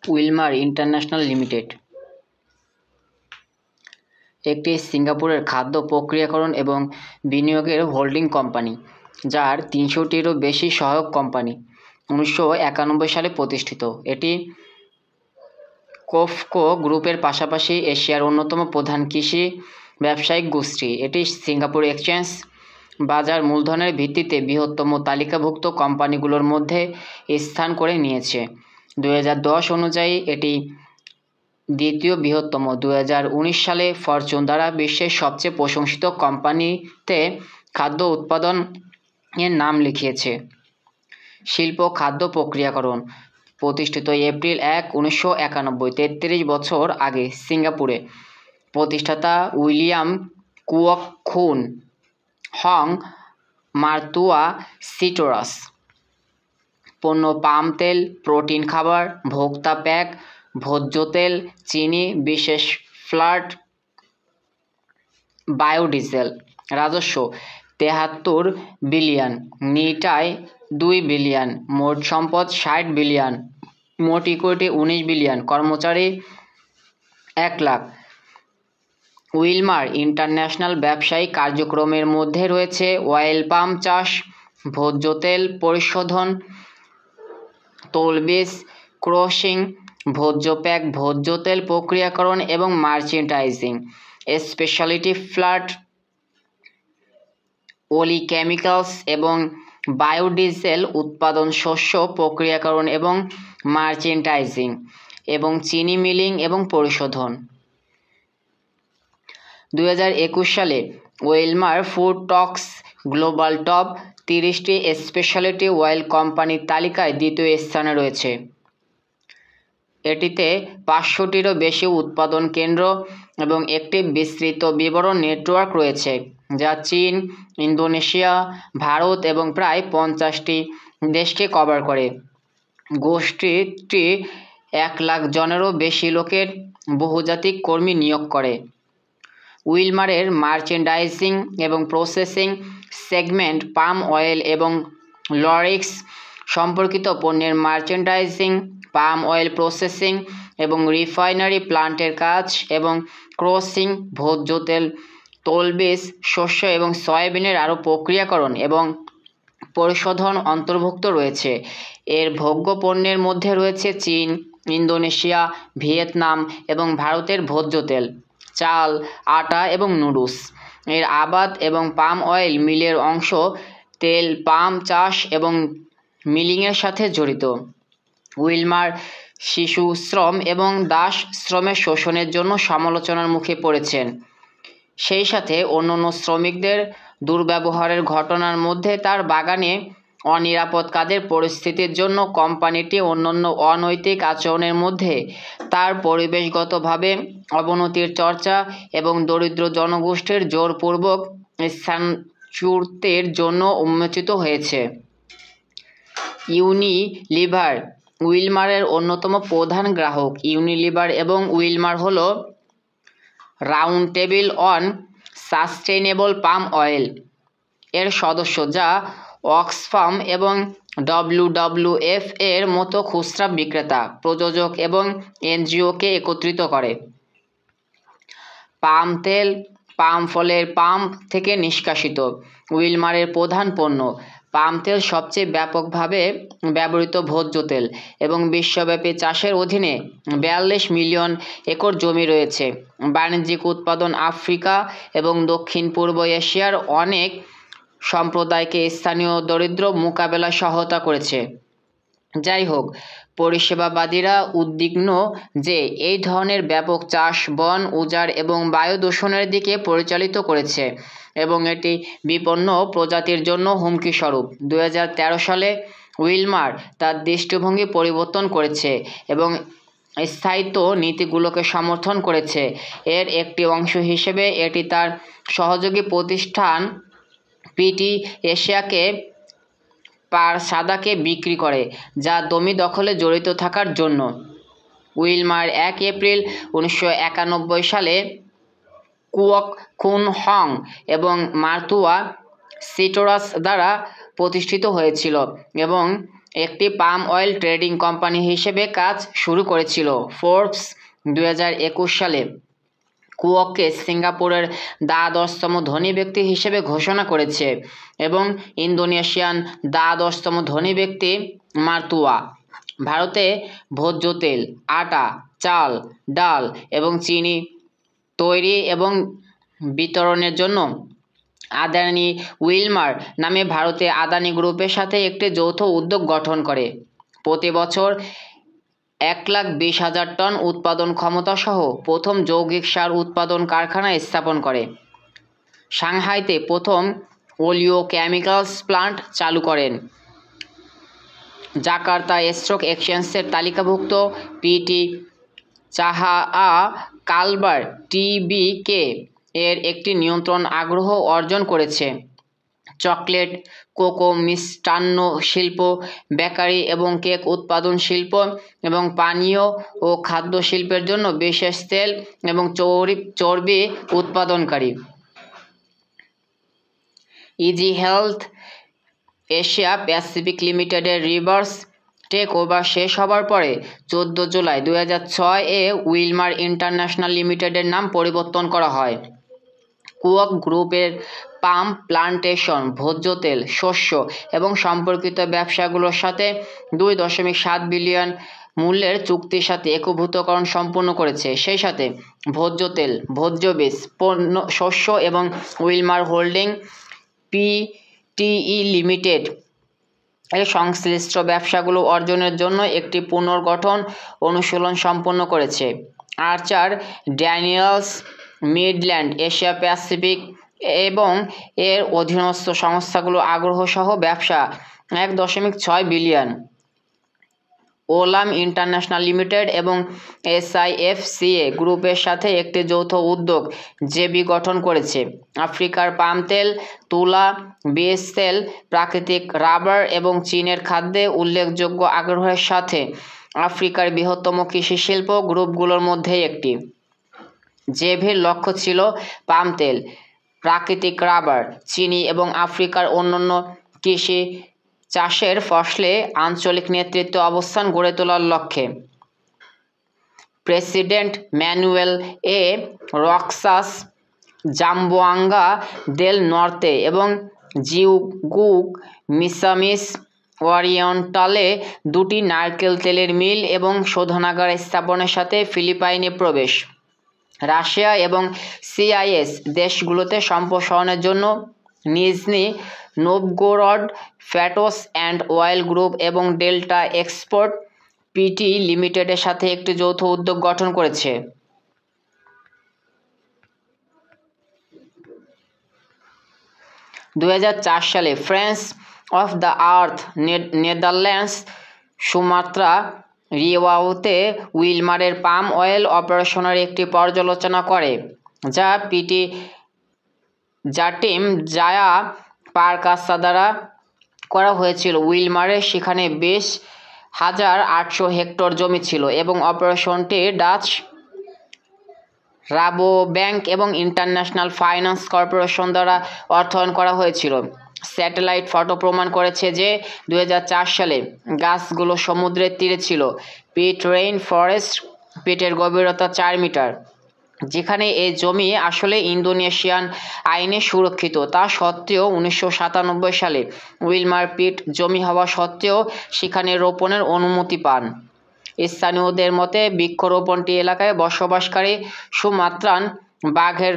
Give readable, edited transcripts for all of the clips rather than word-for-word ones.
Wilmar international limited একটি সিঙ্গাপুরের খাদ্য প্রক্রিয়াকরণ এবং বিনিয়োগের হোল্ডিং কোম্পানি, যার 300টিরও বেশি সহায়ক কোম্পানি। 1991 সালে প্রতিষ্ঠিত, এটি কোফকো গ্রুপের পাশাপাশি এশিয়ার অন্যতম প্রধান কৃষি ব্যবসায়িক গোষ্ঠী। এটি সিঙ্গাপুর এক্সচেঞ্জ বাজার মূলধনের ভিত্তিতে বৃহত্তম তালিকাভুক্ত কোম্পানিগুলোর মধ্যে স্থান করে নিয়েছে। 2010 অনুযায়ী এটি দ্বিতীয় বৃহত্তম। 2019 সালে ফরচুন দ্বারা বিশ্বের সবচেয়ে প্রশংসিত কোম্পানিতে খাদ্য উৎপাদনের নাম লিখিয়েছে। শিল্প খাদ্য প্রক্রিয়াকরণ প্রতিষ্ঠিত এপ্রিল 1, 1991, 33 বছর আগে সিঙ্গাপুরে। প্রতিষ্ঠাতা উইলিয়াম কুওক খুন হং মার্তুয়া সিটোরাস। পণ্য পাম তেল, প্রোটিন খাবার, ভোক্তা প্যাক, ভোজ্য তেল, চিনি, বিশেষ ফ্ল্যাট, বায়োডিজেল। রাজস্ব 73 বিলিয়ন, নিট আয় 2 বিলিয়ন, মোট সম্পদ 60 বিলিয়ন, মোট ইকুইটি 19 বিলিয়ন, কর্মচারী 1 লাখ। উইলমার ইন্টারন্যাশনাল ব্যবসায়িক কার্যক্রমের মধ্যে রয়েছে অয়েল পাম চাষ, ভোজ্য তেল পরিশোধন, তৈলবীজ ক্রশিং, ভোজ্য প্যাক, ভোজ্য তেল প্রক্রিয়াকরণ এবং মার্চেন্ডাইজিং, স্পেশালিটি ফ্ল্যাট, ওলিকেমিক্যালস এবং বায়োডিজেল উৎপাদন, শস্য প্রক্রিয়াকরণ এবং মার্চেন্ডাইজিং, এবং চিনি মিলিং এবং পরিশোধন। 2021 সালে উইলমার ফুড টক্স গ্লোবাল টপ 30টি স্পেশালিটি অয়েল কোম্পানির তালিকায় দ্বিতীয় স্থানে রয়েছে। এটিতে 500টিরও বেশি উৎপাদন কেন্দ্র এবং একটি বিস্তৃত বিতরণ নেটওয়ার্ক রয়েছে, যা চীন, ইন্দোনেশিয়া, ভারত এবং প্রায় 50টি দেশকে কভার করে। গোষ্ঠীটি 1 লাখ জনেরও বেশি লোকের বহুজাতিক কর্মী নিয়োগ করে। উইলমারের মার্চেন্ডাইজিং এবং প্রসেসিং সেগমেন্ট পাম অয়েল এবং লরিক্স সম্পর্কিত পণ্যের মার্চেন্ডাইজিং, পাম অয়েল প্রসেসিং এবং রিফাইনারি প্লান্টের কাজ এবং ক্রসিং, ভোজ্য তেল, তৈলবীজ, শস্য এবং সয়াবিনের আরও প্রক্রিয়াকরণ এবং পরিশোধন অন্তর্ভুক্ত রয়েছে। এর ভোগ্য পণ্যের মধ্যে রয়েছে চীন, ইন্দোনেশিয়া, ভিয়েতনাম এবং ভারতের ভোজ্য তেল, চাল, আটা এবং নুডলস। এর আবাদ এবং পাম অয়েল মিলের অংশ তেল পাম চাষ এবং মিলিংয়ের সাথে জড়িত। উইলমার শিশু শ্রম এবং দাস শ্রমের শোষণের জন্য সমালোচনার মুখে পড়েছেন, সেই সাথে অন্যান্য শ্রমিকদের দুর্ব্যবহারের ঘটনার মধ্যে তার বাগানে অনিরাপদ কাজের পরিস্থিতির জন্য কোম্পানিটি অন্যান্য অনৈতিক আচরণের মধ্যে তার পরিবেশগতভাবে অবনতির চর্চা এবং দরিদ্র জনগোষ্ঠীর জোরপূর্বক স্থানচ্যুতের জন্য উন্মোচিত হয়েছে। ইউনিলিভার উইলমারের অন্যতম প্রধান গ্রাহক। ইউনিলিভার এবং উইলমার হল round table on sustainable palm oil এর সদস্য, যা অক্সফাম এবং WWF এর মতো খুচরা বিক্রেতা, প্রযোজক এবং এনজিওকে একত্রিত করে। পাম তেল পাম ফলের পাম থেকে নিষ্কাশিত। উইলমারের প্রধান পণ্য পাম তেল সবচেয়ে ব্যাপকভাবে ব্যবহৃত ভোজ্য তেল এবং বিশ্বব্যাপী চাষের অধীনে 42 মিলিয়ন একর জমি রয়েছে। বাণিজ্যিক উৎপাদন আফ্রিকা এবং দক্ষিণ পূর্ব এশিয়ার অনেক সম্প্রদায়কে স্থানীয় দরিদ্র মোকাবেলায় সহায়তা করেছে। যাই হোক, পরিষেবাবাদীরা উদ্বিগ্ন যে এই ধরনের ব্যাপক চাষ বন উজাড় এবং বায়ু দূষণের দিকে পরিচালিত করেছে এবং এটি বিপন্ন প্রজাতির জন্য হুমকি স্বরূপ। 2013 সালে উইলমার তার দৃষ্টিভঙ্গি পরিবর্তন করেছে এবং স্থায়িত্ব নীতিগুলোকে সমর্থন করেছে। এর একটি অংশ হিসেবে এটি তার সহযোগী প্রতিষ্ঠান পিটি এশিয়াকে সাদাকে বিক্রি করে, যা জমি দখলে জড়িত থাকার জন্য। উইলমার 1 এপ্রিল 1991 সালে কুওক খুন হং এবং মার্তুয়া সিটোরাস দ্বারা প্রতিষ্ঠিত হয়েছিল এবং একটি পাম অয়েল ট্রেডিং কোম্পানি হিসেবে কাজ শুরু করেছিল। ফোর্বস 2021 সালে কুওককে সিঙ্গাপুরের 10তম ধনী ব্যক্তি হিসেবে ঘোষণা করেছে এবং ইন্দোনেশিয়ান 10তম ধনী ব্যক্তি মার্তুয়া। ভারতে ভোজ্য তেল, আটা, চাল, ডাল এবং চিনি তৈরি এবং বিতরণের জন্য আদানি উইলমার নামে ভারতে আদানি গ্রুপের সাথে একটি যৌথ উদ্যোগ গঠন করে। প্রতি বছর 1,20,000 টন উৎপাদন ক্ষমতা সহ প্রথম যৌগিক সার উৎপাদন কারখানা স্থাপন করে। সাংহাইতে প্রথম ওলিওকেমিক্যালস প্লান্ট চালু করেন। জাকার্তা স্টক এক্সচেঞ্জের তালিকাভুক্ত পিটি চাহাআ কালবার টিবিকে এর একটি নিয়ন্ত্রণ আগ্রহ অর্জন করেছে। চকলেট, কোকো, মিষ্টান্ন শিল্প, বেকারি এবং কেক উৎপাদন শিল্প এবং পানীয় ও খাদ্য শিল্পের জন্য বিশেষ তেল এবং চর্বি উৎপাদনকারী। ইজি হেলথ এশিয়া প্যাসিফিক লিমিটেডের রিভার্স টেক ওভার শেষ হবার পরে 14 জুলাই 2006-এ উইলমার ইন্টারন্যাশনাল লিমিটেডের নাম পরিবর্তন করা হয়। কুওক গ্রুপের পাম প্লান্টেশন, ভোজ্য তেল, শস্য এবং সম্পর্কিত ব্যবসাগুলোর সাথে 2.7 বিলিয়ন মূল্যের চুক্তির সাথে একীভূতকরণ সম্পন্ন করেছে। সেই সাথে ভোজ্য তেল, ভোজ্য বীজ, পণ্য, শস্য এবং উইলমার হোল্ডিং পিটিই লিমিটেড এর সংশ্লিষ্ট ব্যবসাগুলো অর্জনের জন্য একটি পুনর্গঠন অনুশীলন সম্পন্ন করেছে। আর্চার ড্যানিয়েলস মিডল্যান্ড এশিয়া প্যাসিফিক এবং এর অধীনস্থ সংস্থাগুলো আগ্রহ সহ ব্যবসা 1.6 বিলিয়ন। ওলাম ইন্টারন্যাশনাল লিমিটেড এবং এসআইএফসিএ গ্রুপের সাথে একটি যৌথ উদ্যোগ জেবি গঠন করেছে। আফ্রিকার পাম তেল, তুলা, বীজ তেল, প্রাকৃতিক রাবার এবং চীনের খাদ্যে উল্লেখযোগ্য আগ্রহের সাথে আফ্রিকার বৃহত্তম কৃষি শিল্প গ্রুপগুলোর মধ্যে একটি। জেভির লক্ষ্য ছিল পাম তেল, প্রাকৃতিক রাবার, চিনি এবং আফ্রিকার অন্যান্য কৃষি চাষের ফসলে আঞ্চলিক নেতৃত্ব অবস্থান গড়ে তোলার লক্ষ্যে। প্রেসিডেন্ট ম্যানুয়েল এ রক্সাস জাম্বোয়াঙ্গা দেল নর্তে এবং জিউগুক মিসামিস ওরিয়েন্টালে দুটি নারকেল তেলের মিল এবং শোধনাগার স্থাপনের সাথে ফিলিপাইনে প্রবেশ। রাশিয়া এবং সিআইএস দেশগুলোতে সম্প্রসারণের জন্য Nizhny Novgorod fats and oil group এবং ডেল্টা এক্সপোর্ট পিটি লিমিটেডের সাথে একটি যৌথ উদ্যোগ গঠন করেছে। 2004 সালে Friends of the Earth Netherlands Sumatra রিওয়াওতে উইলমারের পাম অয়েল অপারেশনের একটি পর্যালোচনা করে, যা পিটি জাটিম জায়া পারকাসা দ্বারা করা হয়েছিল। উইলমারের সেখানে 20,800 হেক্টর জমি ছিল এবং অপারেশনটি ডাচ রাবোব্যাংক এবং ইন্টারন্যাশনাল ফাইন্যান্স কর্পোরেশন দ্বারা অর্থায়ন করা হয়েছিল। স্যাটেলাইট ফটো প্রমাণ করেছে যে 2004 সালে গাছগুলো সমুদ্রের তীরে ছিল। পিট রেইন ফরেস্ট পিটের গভীরতা 4 মিটার, যেখানে এই জমি আসলে ইন্দোনেশিয়ান আইনে সুরক্ষিত। তা সত্ত্বেও 1997 সালে উইলমার পিট জমি হওয়া সত্ত্বেও সেখানে রোপণের অনুমতি পান। স্থানীয়দের মতে বৃক্ষরোপণটি এলাকায় বসবাসকারী সুমাত্রান বাঘের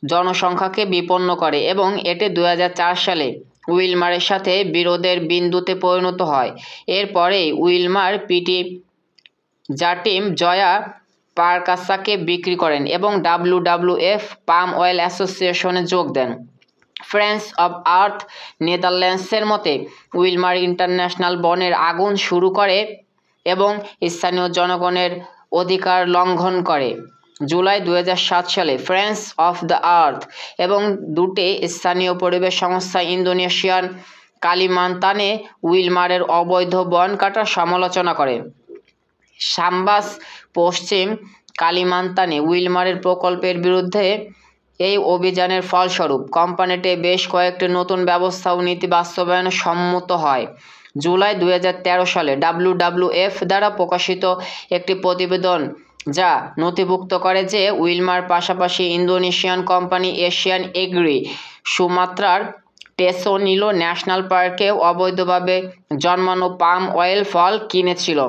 জনসংখ্যাকে বিপন্ন করে এবং এটি 2004 সালে উইলমারের সাথে বিরোধের বিন্দুতে পরিণত হয়। এরপরেই উইলমার পিটি জাটিম জয়া পারকাসাকে বিক্রি করেন এবং WWF পাম অয়েল অ্যাসোসিয়েশনে যোগ দেন। ফ্রেন্ডস অব আর্থ নেদারল্যান্ডসের মতে উইলমার ইন্টারন্যাশনাল বনের আগুন শুরু করে এবং স্থানীয় জনগণের অধিকার লঙ্ঘন করে। জুলাই 2007 সালে ফ্রেন্ডস অফ দ্য আর্থ এবং দুটি স্থানীয় পরিবেশ সংস্থা ইন্দোনেশিয়ান কালিমান্তানে উইলমারের অবৈধ বন কাটার সমালোচনা করে। সাম্বাস পশ্চিম কালিমান্তানে উইলমারের প্রকল্পের বিরুদ্ধে এই অভিযানের ফলস্বরূপ কোম্পানিটি বেশ কয়েকটি নতুন ব্যবস্থা ও নীতি বাস্তবায়নে সম্মত হয়। জুলাই 2013 সালে WWF দ্বারা প্রকাশিত একটি প্রতিবেদন যা নথিভুক্ত করে যে উইলমার পাশাপাশি ইন্দোনেশিয়ান কোম্পানি এশিয়ান এগ্রি সুমাত্রার টেসোনিলো ন্যাশনাল পার্কে অবৈধভাবে জন্মানো পাম অয়েল ফল কিনেছিল।